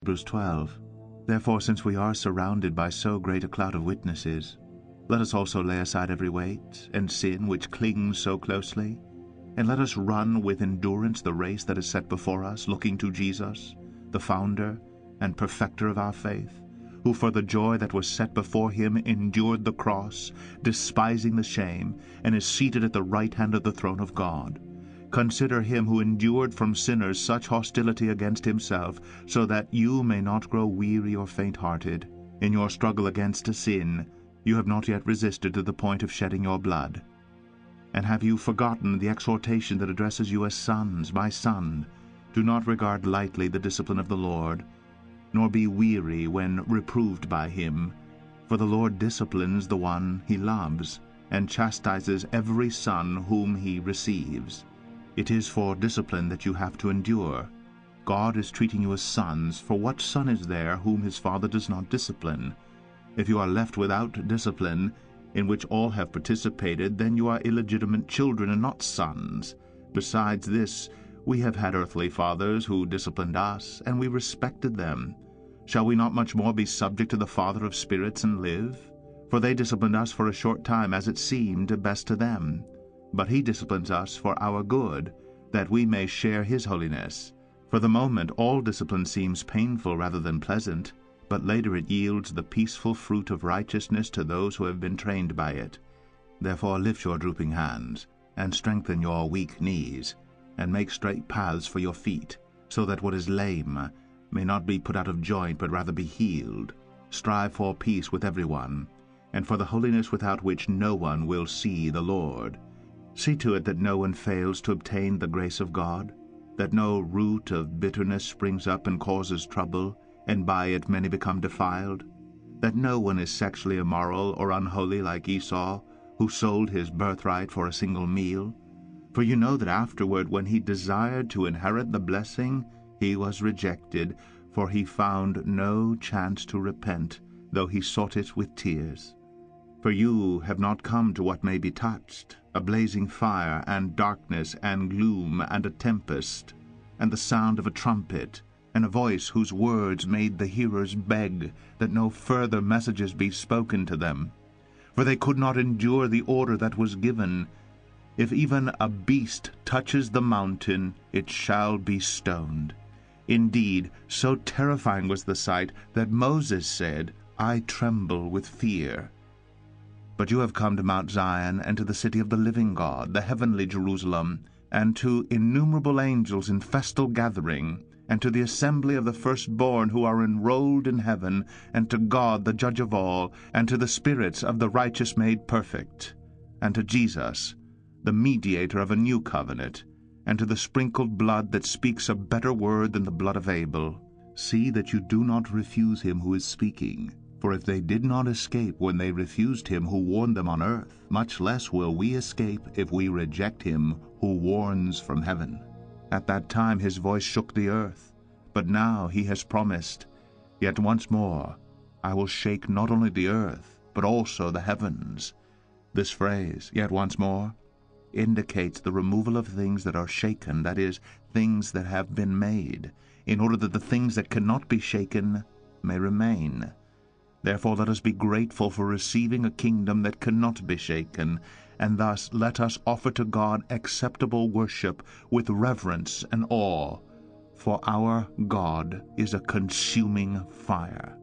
Hebrews 12. Therefore, since we are surrounded by so great a cloud of witnesses, let us also lay aside every weight and sin which clings so closely, and let us run with endurance the race that is set before us, looking to Jesus, the founder and perfecter of our faith, who for the joy that was set before him endured the cross, despising the shame, and is seated at the right hand of the throne of God. Consider him who endured from sinners such hostility against himself, so that you may not grow weary or faint-hearted. In your struggle against sin, you have not yet resisted to the point of shedding your blood. And have you forgotten the exhortation that addresses you as sons? My son, do not regard lightly the discipline of the Lord, nor be weary when reproved by him. For the Lord disciplines the one he loves, and chastises every son whom he receives. It is for discipline that you have to endure. God is treating you as sons, for what son is there whom his father does not discipline? If you are left without discipline, in which all have participated, then you are illegitimate children and not sons. Besides this, we have had earthly fathers who disciplined us, and we respected them. Shall we not much more be subject to the Father of spirits and live? For they disciplined us for a short time, as it seemed best to them. But he disciplines us for our good, that we may share his holiness. For the moment all discipline seems painful rather than pleasant, but later it yields the peaceful fruit of righteousness to those who have been trained by it. Therefore lift your drooping hands, and strengthen your weak knees, and make straight paths for your feet, so that what is lame may not be put out of joint, but rather be healed. Strive for peace with everyone, and for the holiness without which no one will see the Lord. See to it that no one fails to obtain the grace of God, that no root of bitterness springs up and causes trouble, and by it many become defiled, that no one is sexually immoral or unholy like Esau, who sold his birthright for a single meal. For you know that afterward, when he desired to inherit the blessing, he was rejected, for he found no chance to repent, though he sought it with tears. For you have not come to what may be touched, a blazing fire, and darkness, and gloom, and a tempest, and the sound of a trumpet, and a voice whose words made the hearers beg that no further messages be spoken to them. For they could not endure the order that was given, if even a beast touches the mountain, it shall be stoned. Indeed, so terrifying was the sight that Moses said, I tremble with fear. But you have come to Mount Zion, and to the city of the living God, the heavenly Jerusalem, and to innumerable angels in festal gathering, and to the assembly of the firstborn who are enrolled in heaven, and to God the judge of all, and to the spirits of the righteous made perfect, and to Jesus, the mediator of a new covenant, and to the sprinkled blood that speaks a better word than the blood of Abel. See that you do not refuse him who is speaking. For if they did not escape when they refused him who warned them on earth, much less will we escape if we reject him who warns from heaven. At that time his voice shook the earth, but now he has promised, Yet once more I will shake not only the earth, but also the heavens. This phrase, yet once more, indicates the removal of things that are shaken, that is, things that have been made, in order that the things that cannot be shaken may remain. Therefore let us be grateful for receiving a kingdom that cannot be shaken, and thus let us offer to God acceptable worship with reverence and awe, for our God is a consuming fire.